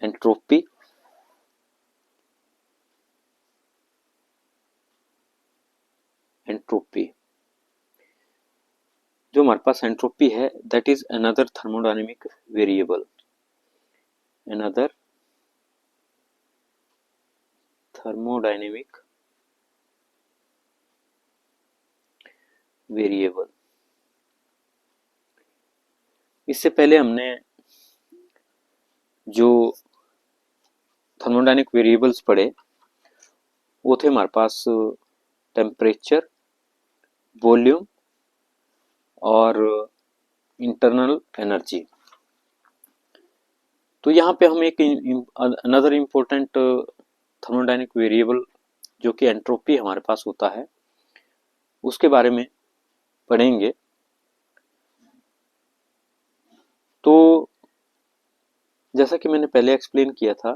Entropy, जो हमारे पास entropy है that is another thermodynamic variable, another thermodynamic variable. इससे पहले हमने जो थर्मोडायनेमिक वेरिएबल्स पढ़े वो थे हमारे पास टेम्परेचर, वॉल्यूम और इंटरनल एनर्जी। तो यहाँ पे हम एक अनदर इम्पोर्टेंट थर्मोडायनेमिक वेरिएबल जो कि एंट्रोपी हमारे पास होता है उसके बारे में पढ़ेंगे। तो जैसा कि मैंने पहले एक्सप्लेन किया था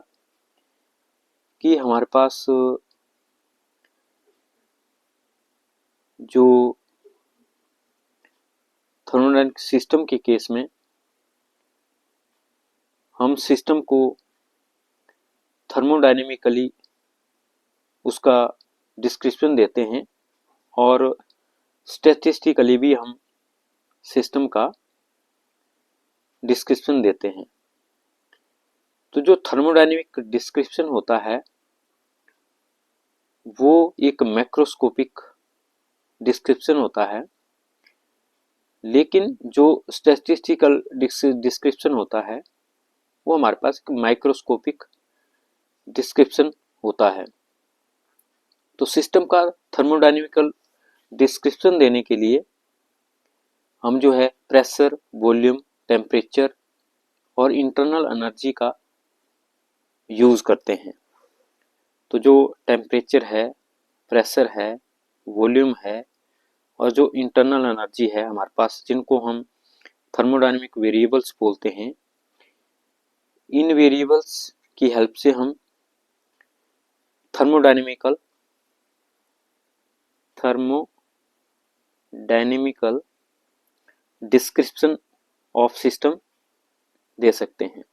कि हमारे पास जो थर्मोडायनेमिक सिस्टम के केस में हम सिस्टम को थर्मोडायनेमिकली उसका डिस्क्रिप्शन देते हैं और स्टैटिस्टिकली भी हम सिस्टम का डिस्क्रिप्शन देते हैं। तो जो थर्मोडायनेमिक डिस्क्रिप्शन होता है वो एक मैक्रोस्कोपिक डिस्क्रिप्शन होता है, लेकिन जो स्टैटिस्टिकल डिस्क्रिप्शन होता है वो हमारे पास एक माइक्रोस्कोपिक डिस्क्रिप्शन होता है। तो सिस्टम का थर्मोडायनेमिकल डिस्क्रिप्शन देने के लिए हम जो है प्रेशर, वॉल्यूम, टेम्परेचर और इंटरनल एनर्जी का यूज करते हैं। तो जो टेम्परेचर है, प्रेशर है, वॉल्यूम है और जो इंटरनल एनर्जी है हमारे पास, जिनको हम थर्मोडायनेमिक वेरिएबल्स बोलते हैं, इन वेरिएबल्स की हेल्प से हम थर्मोडायनेमिकल डिस्क्रिप्शन ऑफ सिस्टम दे सकते हैं।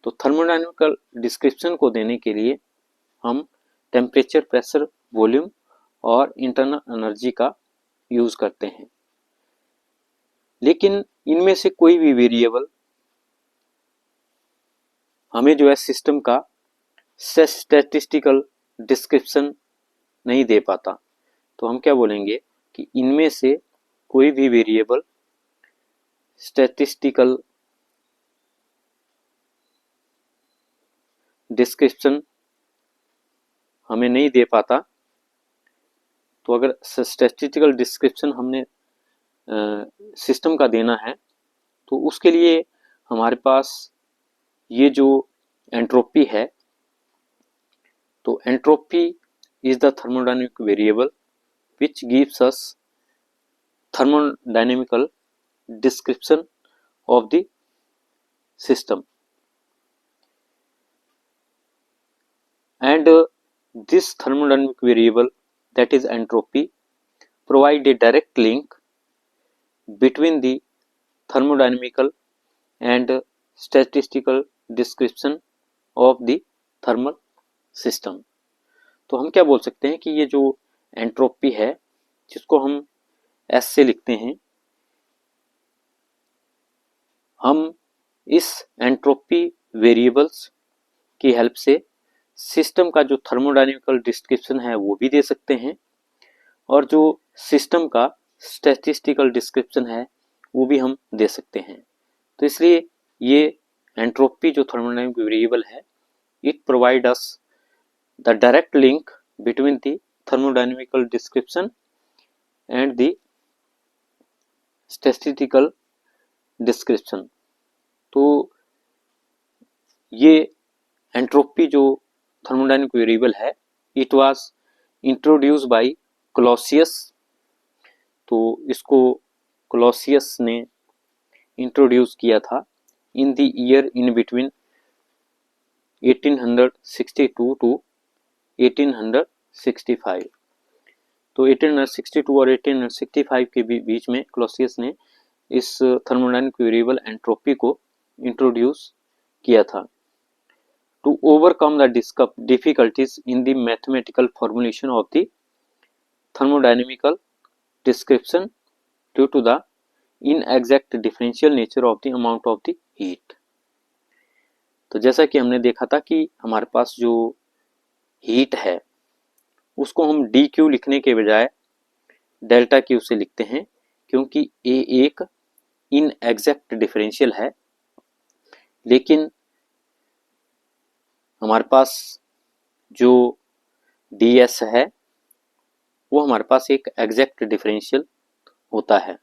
तो थर्मोडायनेमिकल डिस्क्रिप्शन को देने के लिए हम टेम्परेचर, प्रेशर, वॉल्यूम और इंटरनल एनर्जी का यूज करते हैं। लेकिन इनमें से कोई भी वेरिएबल हमें जो है सिस्टम का स्टैटिस्टिकल डिस्क्रिप्शन नहीं दे पाता। तो हम क्या बोलेंगे कि इनमें से कोई भी वेरिएबल स्टैटिस्टिकल डिस्क्रिप्शन हमें नहीं दे पाता। तो अगर स्टैटिस्टिकल डिस्क्रिप्शन हमने सिस्टम का देना है तो उसके लिए हमारे पास ये जो एंट्रोपी है, तो entropy is the thermodynamic variable which gives us thermodynamical description of the system, and this thermodynamic variable, that is entropy, provide a direct link between the thermodynamical and statistical description of the thermal system। तो हम क्या बोल सकते हैं कि ये जो entropy है, जिसको हम एस से लिखते हैं, हम इस एंट्रोपी वेरिएबल्स की हेल्प से सिस्टम का जो थर्मोडायनेमिकल डिस्क्रिप्शन है वो भी दे सकते हैं और जो सिस्टम का स्टैटिस्टिकल डिस्क्रिप्शन है वो भी हम दे सकते हैं। तो इसलिए ये एंट्रोपी जो थर्मोडायनेमिक वेरिएबल है, it provide us the direct link between the thermodynamical description and the statistical description। तो ये एंट्रोपी जो थर्मोडायनेमिक वेरिएबल है, it was introduce by Clausius. तो इसको क्लॉसियस ने इंट्रोड्यूस किया था in the year in between 1862 to 1865। तो 1862 और 1865 के बीच में क्लॉसियस ने इस थर्मोडायनेमिक वेरिएबल एंट्रोपी को इंट्रोड्यूस किया था। to overcome the difficulties in the mathematical formulation of the thermodynamical description due to the inexact differential nature of the amount of the heat। तो जैसा कि हमने देखा था कि हमारे पास जो हीट है उसको हम डी क्यू लिखने के बजाय डेल्टा क्यू से लिखते हैं, क्योंकि ए एक इनएग्जैक्ट डिफरेंशियल है, लेकिन हमारे पास जो डी एस है वो हमारे पास एक एग्जैक्ट डिफरेंशियल होता है।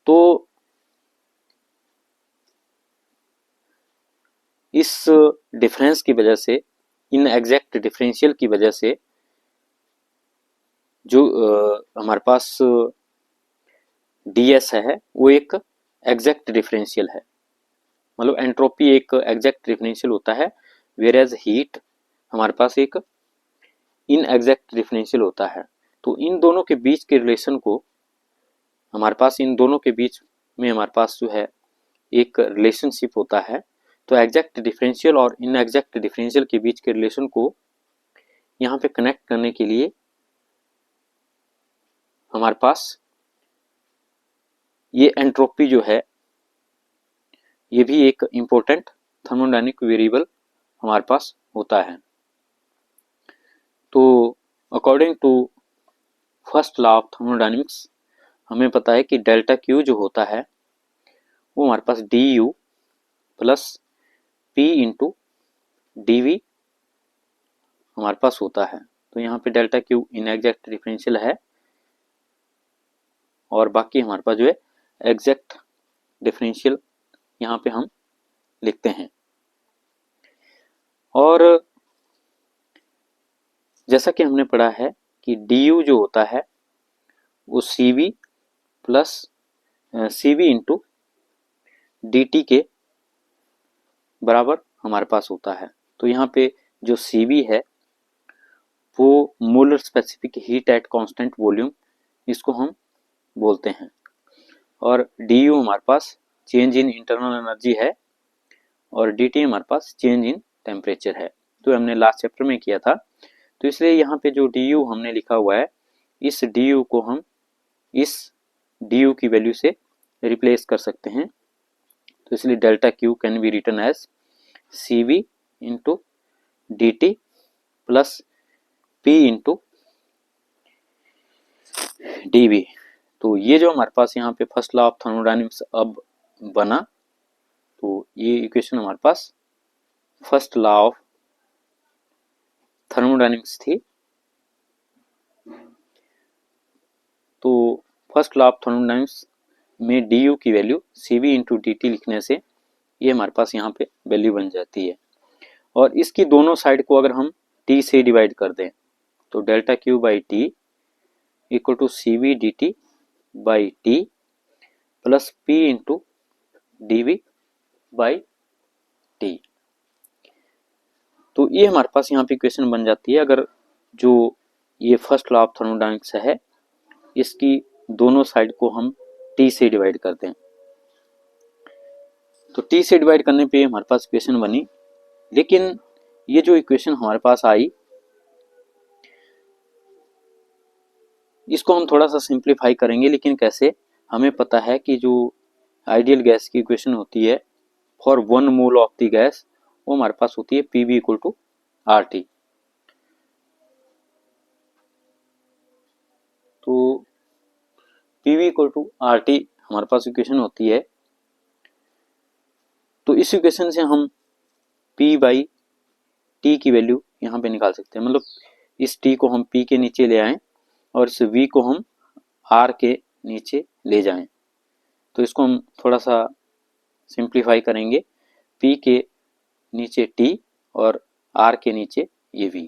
तो इस डिफरेंस की वजह से, इन एग्जैक्ट डिफरेंशियल की वजह से जो हमारे पास डी एस है वो एक एग्जैक्ट डिफरेंशियल है, मतलब एंट्रोपी एक एग्जैक्ट डिफरेंशियल होता है, वेयरएज हीट हमारे पास एक इनएग्जैक्ट डिफरेंशियल होता है। तो इन दोनों के बीच के रिलेशन को हमारे पास, इन दोनों के बीच में हमारे पास जो है एक रिलेशनशिप होता है। तो एग्जैक्ट डिफरेंशियल और इनएग्जैक्ट डिफरेंशियल के बीच के रिलेशन को यहाँ पे कनेक्ट करने के लिए हमारे पास ये एंट्रोपी जो है ये भी एक इम्पोर्टेंट थर्मोडायनेमिक वेरिएबल हमारे पास होता है। तो according to first law of thermodynamics हमें पता है कि डेल्टा क्यू जो होता है वो हमारे पास d U plus P into D V हमारे पास होता है। तो यहाँ पे डेल्टा क्यू इनएग्जैक्ट डिफरेंशियल है और बाकी हमारे पास जो है एग्जैक्ट डिफरेंशियल यहाँ पे हम लिखते हैं। और जैसा कि हमने पढ़ा है कि डी यू जो होता है वो C V plus C V into D T के बराबर हमारे पास होता है। तो यहाँ पे जो सी वी है वो molar specific heat at constant volume, इसको हम बोलते हैं। और डी यू हमारे पास चेंज इन इंटरनल एनर्जी है और डी टी हमारे पास चेंज इन टेम्परेचर है, तो हमने लास्ट चैप्टर में किया था। तो इसलिए यहाँ पे जो डी यू हमने लिखा हुआ है, इस डी यू को हम इस डी यू की वैल्यू से रिप्लेस कर सकते हैं। तो इसलिए delta Q can be written as C V into D T plus P into D V. तो ये जो हमारे पास यहाँ पे फर्स्ट लॉ ऑफ थर्मोडायनेमिक्स अब बना, तो ये इक्वेशन हमारे पास फर्स्ट लॉ ऑफ थर्मोडायनेमिक्स थी। तो फर्स्ट लॉ ऑफ थर्मोडायनेमिक्स में डी यू की value C V into D T लिखने से ये हमारे पास यहाँ पे वैल्यू बन जाती है। और इसकी दोनों साइड को अगर हम टी से डिवाइड कर दें तो delta Q by T equal to C V D T by T plus P into D V by T. तो ये हमारे पास यहाँ पे इक्वेशन बन जाती है अगर जो ये फर्स्ट लॉ ऑफ थर्मोडायनेमिक्स है इसकी दोनों साइड को हम टी से डिवाइड करते हैं। तो टी से डिवाइड करने पे हमारे पास इक्वेशन बनी, लेकिन ये जो इक्वेशन हमारे पास आई इसको हम थोड़ा सा सिंप्लीफाई करेंगे, लेकिन कैसे, हमें पता है कि जो आइडियल गैस की इक्वेशन होती है for 1 mole of the gas वो हमारे पास होती है P V equal to R T. तो P V equal to R T हमारे पास इक्वेशन होती है। तो इस इक्वेशन से हम P बाई टी की वैल्यू यहाँ पे निकाल सकते हैं, मतलब इस T को हम P के नीचे ले आएं और इस V को हम R के नीचे ले जाएं। तो इसको हम थोड़ा सा सिंप्लीफाई करेंगे, P के नीचे T और R के नीचे ये V।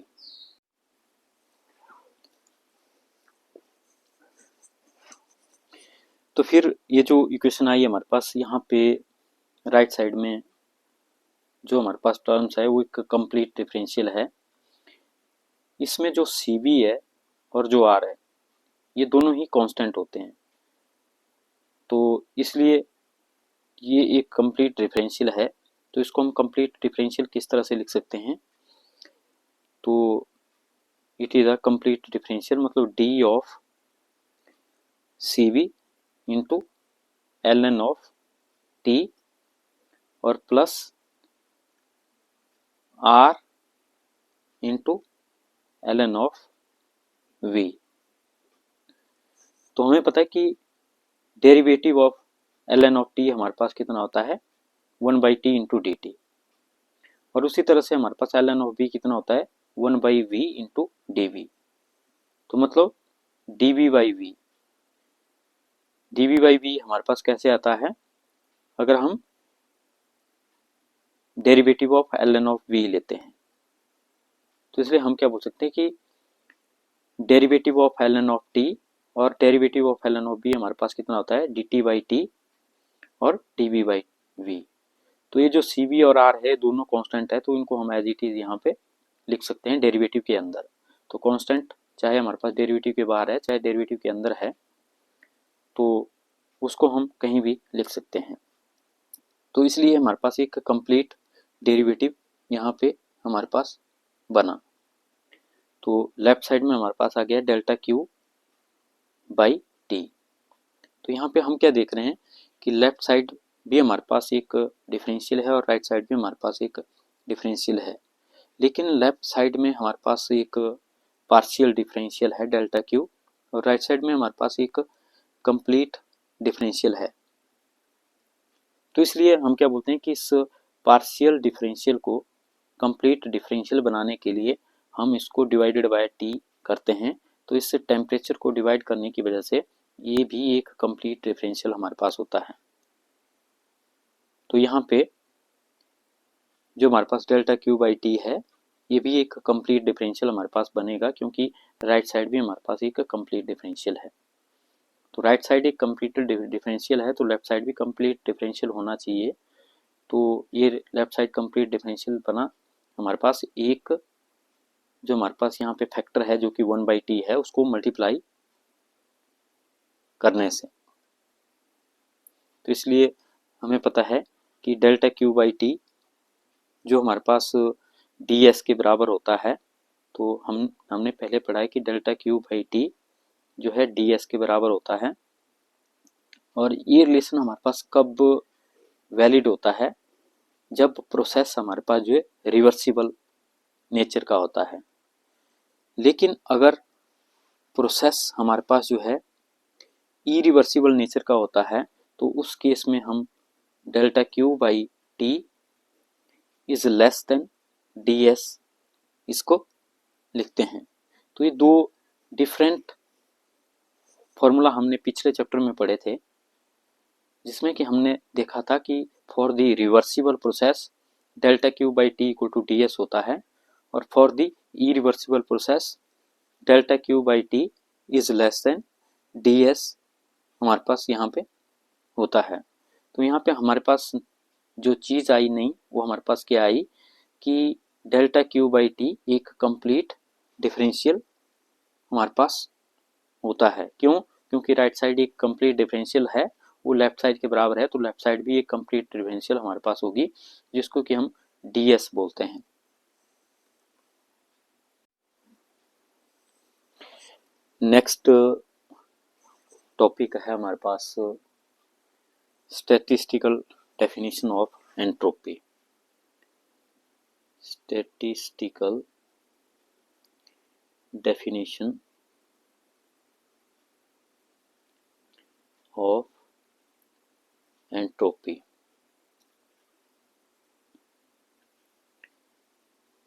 तो फिर ये जो इक्वेशन आई हमारे पास यहाँ पे राइट साइड में जो हमारे पास टर्म्स है वो एक कंप्लीट डिफरेंशियल है। इसमें जो सी बी है और जो आर है ये दोनों ही कांस्टेंट होते हैं, तो इसलिए ये एक कंप्लीट डिफरेंशियल है तो इसको हम कंप्लीट डिफरेंशियल किस तरह से लिख सकते हैं, तो it is a complete differential मतलब d of C V into l N of T और plus R into l N of V. तो हमें पता है कि derivative of L N of T हमारे पास कितना होता है 1/t इंटू डी टी, और उसी तरह से हमारे पास एल एन ऑफ वी कितना होता है 1/v इंटू डी वी। तो मतलब D V by V, D V by V हमारे पास कैसे आता है, अगर हम derivative of L N of V लेते हैं, तो इसलिए हम क्या बोल सकते हैं कि derivative of L N of T और derivative of L N of V हमारे पास कितना होता है डी टी बाई टी और डी वी बाई वी। तो ये जो सी वी और आर है दोनों कांस्टेंट है, तो इनको हम एज इट इज यहाँ पे लिख सकते हैं डेरिवेटिव के अंदर। तो कांस्टेंट चाहे हमारे पास डेरिवेटिव के बाहर है चाहे डेरिवेटिव के अंदर है, तो उसको हम कहीं भी लिख सकते हैं। तो इसलिए हमारे पास एक कंप्लीट डेरिवेटिव यहाँ पे हमारे पास बना। तो लेफ्ट साइड में हमारे पास आ गया डेल्टा क्यू बाई टी। तो यहाँ पे हम क्या देख रहे हैं कि लेफ्ट साइड भी हमारे पास एक डिफरेंशियल है और राइट साइड भी हमारे पास एक डिफरेंशियल है, लेकिन लेफ्ट साइड में हमारे पास एक पार्शियल डिफरेंशियल है डेल्टा क्यू और राइट साइड में हमारे पास एक कंप्लीट डिफरेंशियल है। तो इसलिए हम क्या बोलते हैं कि इस पार्शियल डिफरेंशियल को कंप्लीट डिफरेंशियल बनाने के लिए हम इसको डिवाइडेड बाय टी करते हैं। तो इससे टेम्परेचर को डिवाइड करने की वजह से ये भी एक कंप्लीट डिफरेंशियल हमारे पास होता है। तो यहाँ पे जो हमारे पास डेल्टा क्यू बाई टी है ये भी एक कंप्लीट डिफरेंशियल हमारे पास बनेगा, क्योंकि राइट साइड भी हमारे पास एक कंप्लीट डिफरेंशियल है। तो राइट साइड एक कंप्लीट डिफरेंशियल है तो लेफ्ट साइड भी कंप्लीट डिफरेंशियल होना चाहिए। तो ये लेफ्ट साइड कंप्लीट डिफरेंशियल बना हमारे पास एक, जो हमारे पास यहाँ पे फैक्टर है जो कि 1/t है उसको मल्टीप्लाई करने से। तो इसलिए हमें पता है कि डेल्टा क्यू बाई टी जो हमारे पास डी एस के बराबर होता है, तो हमने पहले पढ़ा है कि डेल्टा क्यू बाई टी जो है डी एस के बराबर होता है। और ये रिलेशन हमारे पास कब वैलिड होता है, जब प्रोसेस हमारे पास जो है रिवर्सिबल नेचर का होता है। लेकिन अगर प्रोसेस हमारे पास जो है इरिवर्सिबल नेचर का होता है, तो उस केस में हम delta Q by T is less than D S इसको लिखते हैं। तो ये दो डिफरेंट फॉर्मूला हमने पिछले चैप्टर में पढ़े थे, जिसमें कि हमने देखा था कि for the reversible process delta Q by T equal to D S होता है, और for the irreversible process delta Q by T is less than D S हमारे पास यहाँ पे होता है। तो यहाँ पे हमारे पास जो चीज़ आई नहीं वो हमारे पास क्या आई कि डेल्टा क्यू बाई टी एक कंप्लीट डिफरेंशियल हमारे पास होता है। क्यों? क्योंकि राइट साइड एक कंप्लीट डिफरेंशियल है, वो लेफ्ट साइड के बराबर है, तो लेफ्ट साइड भी एक कंप्लीट डिफरेंशियल हमारे पास होगी, जिसको कि हम डी एस बोलते हैं। नेक्स्ट टॉपिक है हमारे पास statistical definition of entropy. Statistical definition of entropy.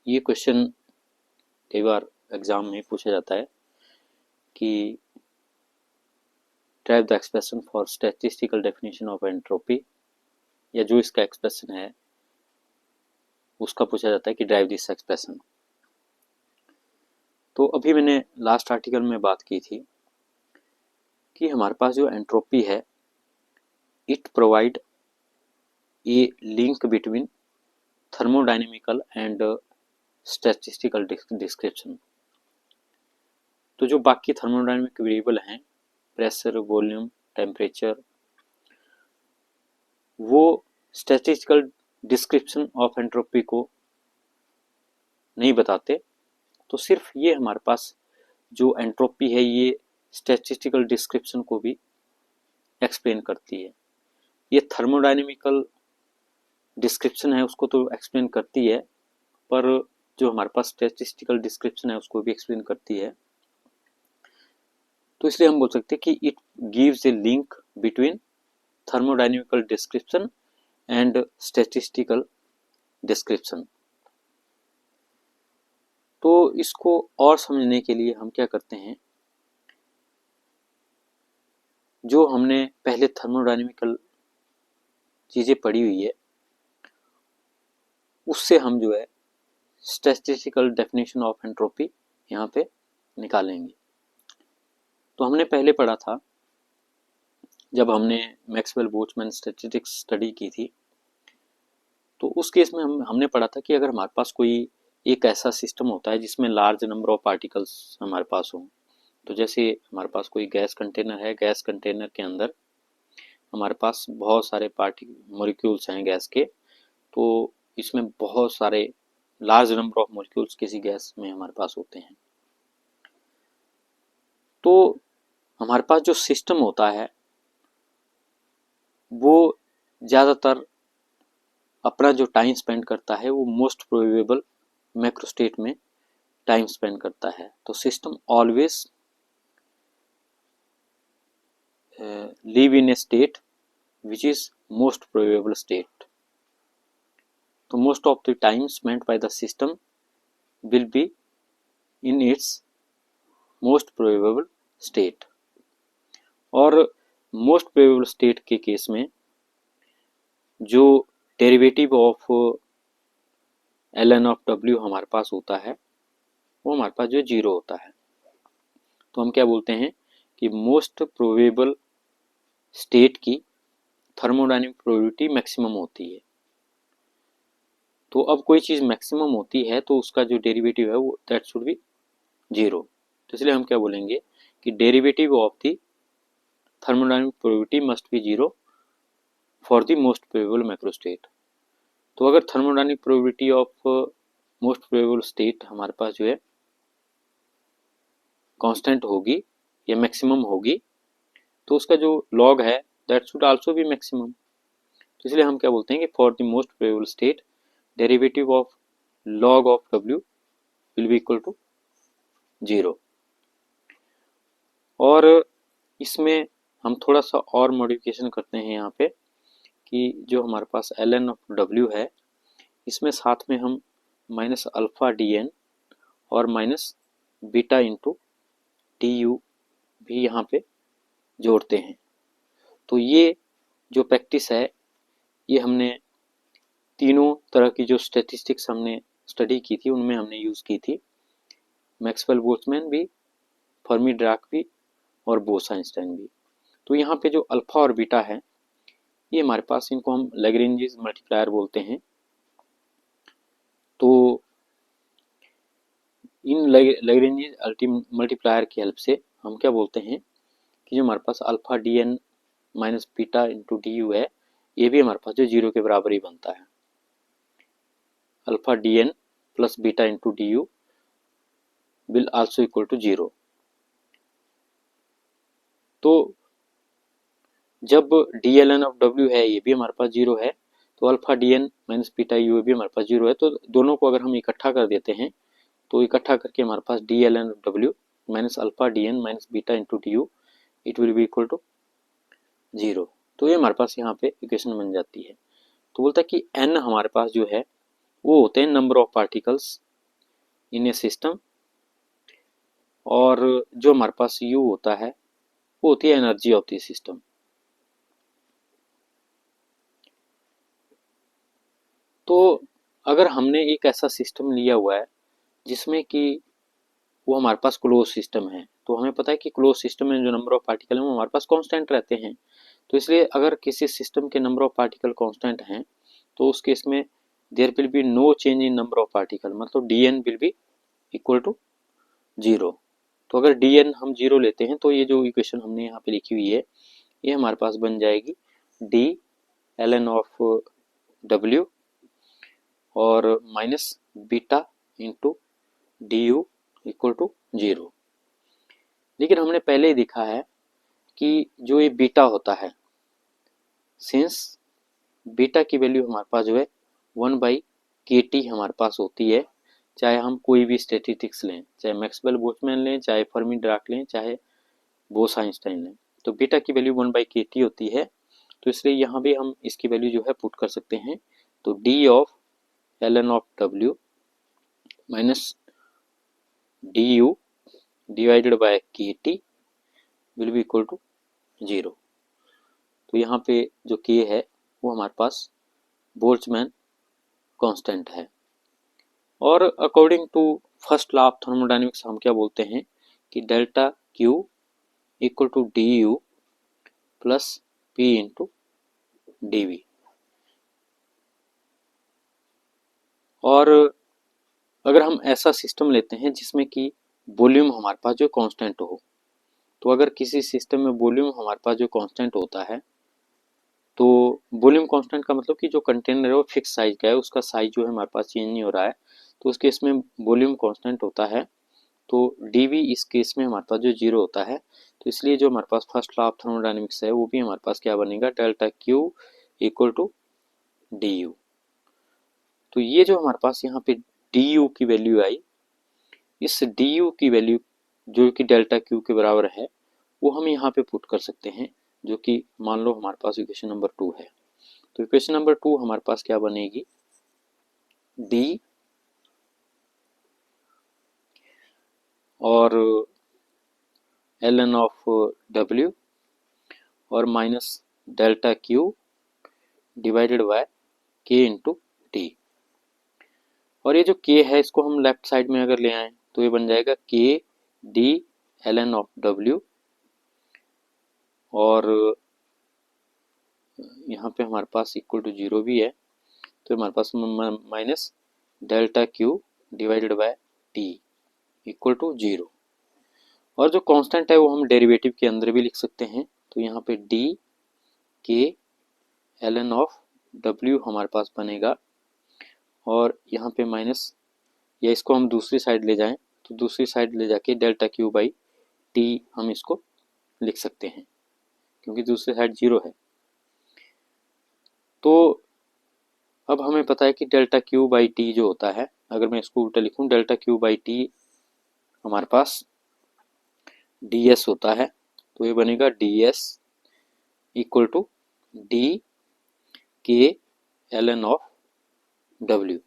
ये क्वेश्चन कई बार एग्जाम में पूछा जाता है कि derive the expression for statistical definition of entropy, या जो इसका एक्सप्रेशन है उसका पूछा जाता है कि ड्राइव दिस एक्सप्रेशन। तो अभी मैंने लास्ट आर्टिकल में बात की थी कि हमारे पास जो एंट्रोपी है it provide a link between thermodynamical and statistical description. तो जो बाकी थर्मोडायनेमिक वेरिएबल हैं प्रेशर, वॉल्यूम, टेम्परेचर, वो स्टैटिस्टिकल डिस्क्रिप्शन ऑफ एंट्रोपी को नहीं बताते, तो सिर्फ ये हमारे पास जो एंट्रोपी है ये स्टैटिस्टिकल डिस्क्रिप्शन को भी एक्सप्लेन करती है। ये थर्मोडायनेमिकल डिस्क्रिप्शन है उसको तो एक्सप्लेन करती है, पर जो हमारे पास स्टैटिस्टिकल डिस्क्रिप्शन है उसको भी एक्सप्लेन करती है। तो इसलिए हम बोल सकते हैं कि it gives A link between thermodynamical description and statistical description. तो इसको और समझने के लिए हम क्या करते हैं, जो हमने पहले थर्मोडायनेमिकल चीज़ें पढ़ी हुई है उससे हम जो है स्टैटिस्टिकल डेफिनेशन ऑफ एंट्रोपी यहाँ पे निकालेंगे। तो हमने पहले पढ़ा था जब हमने मैक्सवेल बोल्ट्जमैन स्टैटिस्टिक्स स्टडी की थी, तो उस केस में हमने पढ़ा था कि अगर हमारे पास कोई एक ऐसा सिस्टम होता है जिसमें लार्ज नंबर ऑफ पार्टिकल्स हमारे पास हो, तो जैसे हमारे पास कोई गैस कंटेनर है, गैस कंटेनर के अंदर हमारे पास बहुत सारे मॉलिक्यूल्स हैं गैस के, तो इसमें बहुत सारे लार्ज नंबर ऑफ मॉलिक्यूल्स किसी गैस में हमारे पास होते हैं। तो हमारे पास जो सिस्टम होता है वो ज़्यादातर अपना जो टाइम स्पेंड करता है वो मोस्ट प्रोबेबल मैक्रोस्टेट में टाइम स्पेंड करता है। तो system always live in a state which is most probable state. तो most of the time spent by the system will be in its most probable state. और most probable state के case में जो derivative of ln of w हमारे पास होता है वो हमारे पास जो 0 होता है। तो हम क्या बोलते हैं कि मोस्ट प्रोबेबल स्टेट की थर्मोडायनेमिक प्रोबेबिलिटी मैक्सिमम होती है। तो अब कोई चीज़ मैक्सिमम होती है तो उसका जो डेरिवेटिव है वो दैट शुड बी 0। तो इसलिए हम क्या बोलेंगे कि derivative of the thermodynamic probability must be 0 for the most probable macrostate. तो अगर thermodynamic probability of most probable state हमारे पास जो है कांस्टेंट होगी या मैक्सिमम होगी, तो उसका जो लॉग है that should also be maximum. तो इसलिए हम क्या बोलते हैं कि for the most probable state derivative of log of w will be equal to 0। और इसमें हम थोड़ा सा और मॉडिफिकेशन करते हैं यहाँ पे कि जो हमारे पास ln ऑफ w है इसमें साथ में हम माइनस अल्फा dn और माइनस बीटा इंटू du भी यहाँ पे जोड़ते हैं। तो ये जो प्रैक्टिस है ये हमने तीनों तरह की जो स्टैटिस्टिक्स हमने स्टडी की थी उनमें हमने यूज़ की थी, मैक्सवेल बोल्ट्जमैन भी, फर्मी डिराक भी और बोस आइंस्टाइन भी। तो यहाँ पे जो अल्फा और बीटा है ये हमारे पास, इनको हम लैग्रेंज मल्टीप्लायर बोलते हैं। तो इन लैग्रेंज मल्टीप्लायर की हेल्प से हम क्या बोलते हैं कि जो हमारे पास alpha D N minus beta into D U है ये भी हमारे पास जो 0 के बराबर ही बनता है। Alpha D N plus beta into D U will also equal to 0। तो जब D L N of W है ये भी हमारे पास 0 है, तो alpha D N minus beta U भी हमारे पास 0 है। तो दोनों को अगर हम इकट्ठा कर देते हैं तो इकट्ठा करके हमारे पास d L N of W minus alpha D N minus beta into D U it will be equal to 0। तो ये हमारे पास यहाँ पे इक्वेशन बन जाती है। तो बोलता है कि n हमारे पास जो है वो होते हैं number of particles in A system, और जो हमारे पास u होता है वो होती है एनर्जी ऑफ द सिस्टम। तो अगर हमने एक ऐसा सिस्टम लिया हुआ है जिसमें कि वो हमारे पास क्लोज सिस्टम है, तो हमें पता है कि क्लोज सिस्टम में जो नंबर ऑफ पार्टिकल है वो हमारे पास कांस्टेंट रहते हैं। तो इसलिए अगर किसी सिस्टम के नंबर ऑफ पार्टिकल कांस्टेंट हैं तो उस केस में there will be no change in number of particle, मतलब d N will be equal to 0। तो अगर डी एन हम 0 लेते हैं तो ये जो इक्वेशन हमने यहाँ पे लिखी हुई है ये हमारे पास बन जाएगी d L N of W और minus beta into D U equal to 0। लेकिन हमने पहले ही देखा है कि जो ये बीटा होता है, सिंस बीटा की वैल्यू हमारे पास जो है 1/kT हमारे पास होती है, चाहे हम कोई भी स्टैटिस्टिक्स लें, चाहे मैक्सवेल बोल्ट्जमैन लें, चाहे फर्मी डिराक लें, चाहे बोस आइंस्टाइन लें, तो बीटा की वैल्यू 1/kT होती है। तो इसलिए यहाँ भी हम इसकी वैल्यू जो है पुट कर सकते हैं। तो D of ln of w minus D U divided by kT will be equal to 0। तो यहाँ पे जो k है वो हमारे पास बोल्ट्जमैन कांस्टेंट है। और according to first law of thermodynamics हम क्या बोलते हैं कि delta Q equal to D U plus P into D V. और अगर हम ऐसा सिस्टम लेते हैं जिसमें कि वॉल्यूम हमारे पास जो कांस्टेंट हो, तो अगर किसी सिस्टम में वॉल्यूम हमारे पास जो कांस्टेंट होता है, तो वॉल्यूम कांस्टेंट का मतलब कि जो कंटेनर है वो फिक्स साइज का है, उसका साइज जो है हमारे पास चेंज नहीं हो रहा है, तो उस केस में वॉल्यूम कांस्टेंट होता है। तो dv इस केस में हमारे पास जो 0 होता है, तो इसलिए जो हमारे पास फर्स्ट लॉ ऑफ थर्मोडायनेमिक्स है वो भी हमारे पास क्या बनेगा, delta Q equal to D U. तो ये जो हमारे पास यहाँ पे डी यू की वैल्यू आई, इस डी यू की वैल्यू जो कि डेल्टा Q के बराबर है वो हम यहाँ पे पुट कर सकते हैं, जो कि मान लो हमारे पास इक्वेशन नंबर 2 है। तो इक्वेशन नंबर 2 हमारे पास क्या बनेगी, डी और ln ऑफ w और minus delta Q divided bye k into T. और ये जो k है इसको हम लेफ्ट साइड में अगर ले आए तो ये बन जाएगा k D ln of w, और यहाँ पे हमारे पास इक्वल टू 0 भी है, तो हमारे पास minus delta Q divided by T equal to 0। और जो कांस्टेंट है वो हम डेरिवेटिव के अंदर भी लिख सकते हैं। तो यहाँ पे डी के ln ऑफ w हमारे पास बनेगा, और यहाँ पे माइनस, या इसको हम दूसरी साइड ले जाएं तो दूसरी साइड ले जाके डेल्टा Q बाई टी हम इसको लिख सकते हैं, क्योंकि दूसरी साइड 0 है। तो अब हमें पता है कि डेल्टा Q बाई टी जो होता है, अगर मैं इसको उल्टा लिखूं, डेल्टा Q बाई टी हमारे पास ds होता है, तो ये बनेगा ds इक्वल टू डी के ln ऑफ w।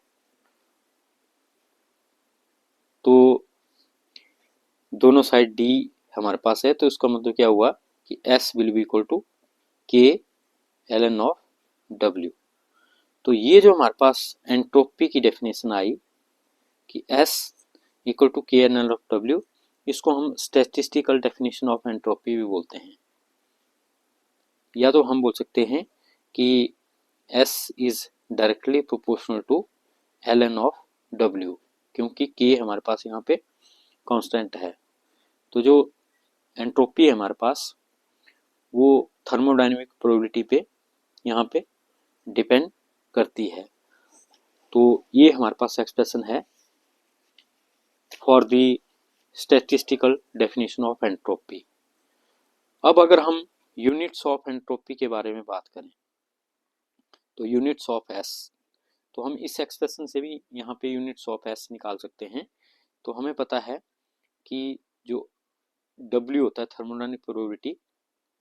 तो दोनों साइड d हमारे पास है, तो इसका मतलब क्या हुआ कि s will be equal to k ln of w। तो ये जो हमारे पास एंट्रोपी की डेफिनेशन आई कि s equal to k ln of w, इसको हम स्टैटिस्टिकल डेफिनेशन ऑफ एंट्रोपी भी बोलते हैं। या तो हम बोल सकते हैं कि s is directly proportional to ln of w, क्योंकि k हमारे पास यहाँ पे कांस्टेंट है। तो जो एंट्रोपी है हमारे पास वो थर्मोडायनेमिक प्रोबेबिलिटी पे यहाँ पे डिपेंड करती है। तो ये हमारे पास एक्सप्रेशन है for the statistical definition of entropy. अब अगर हम यूनिट्स ऑफ एंट्रोपी के बारे में बात करें, तो यूनिट्स ऑफ एस, तो हम इस एक्सप्रेशन से भी यहाँ पे यूनिट्स ऑफ एस निकाल सकते हैं। तो हमें पता है कि जो W होता है थर्मोडायनेमिक प्रोबेबिलिटी,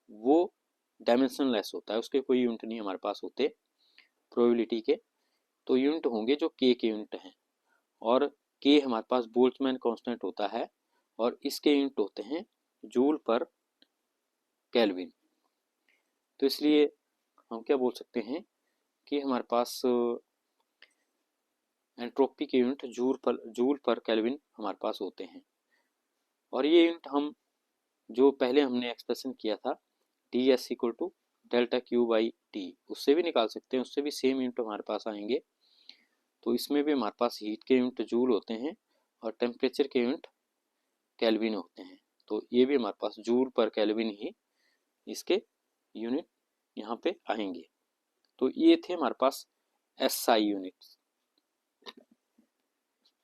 वो डायमेंशनलेस होता है, उसके कोई यूनिट नहीं हमारे पास होते प्रोबेबिलिटी के। तो यूनिट होंगे जो k के यूनिट हैं, और k हमारे पास बोल्ट्जमैन कांस्टेंट होता है, और इसके यूनिट होते हैं जूल पर केल्विन। तो इसलिए हम क्या बोल सकते हैं कि हमारे पास एंट्रोपी के यूनिट जूल पर केल्विन हमारे पास होते हैं। और ये यूनिट हम जो पहले हमने एक्सप्रेशन किया था ds equal to delta Q by T, उससे भी निकाल सकते हैं, उससे भी सेम यूनिट हमारे पास आएंगे। तो इसमें भी हमारे पास हीट के यूनिट जूल होते हैं और टेम्परेचर के यूनिट केल्विन होते हैं। तो ये भी हमारे पास जूल पर केल्विन ही इसके यूनिट यहाँ पे आएंगे। तो ये थे हमारे पास SI यूनिट्स।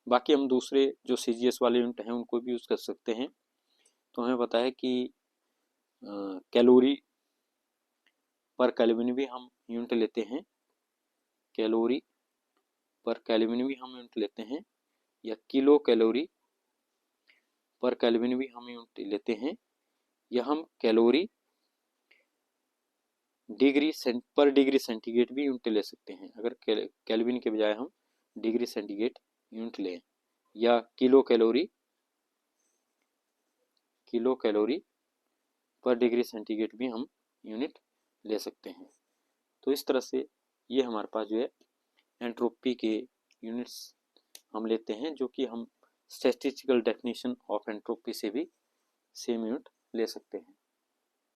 बाकी हम दूसरे जो CGS वाले यूनिट हैं उनको भी यूज़ कर सकते हैं। तो हमें पता है कि कैलोरी पर केल्विन भी हम यूनिट लेते हैं, कैलोरी पर केल्विन भी हम यूनिट लेते हैं, या किलो कैलोरी पर केल्विन भी हम यूनिट लेते हैं, या हम कैलोरी पर डिग्री सेंटीग्रेड भी यूनिट ले सकते हैं। अगर केल्विन के बजाय हम डिग्री सेंटीग्रेड यूनिट लें, या किलो कैलोरी पर डिग्री सेंटीग्रेड भी हम यूनिट ले सकते हैं। तो इस तरह से ये हमारे पास जो है एंट्रोपी के यूनिट्स हम लेते हैं, जो कि हम स्टैटिस्टिकल डेफिनेशन ऑफ एंट्रोपी से भी सेम यूनिट ले सकते हैं।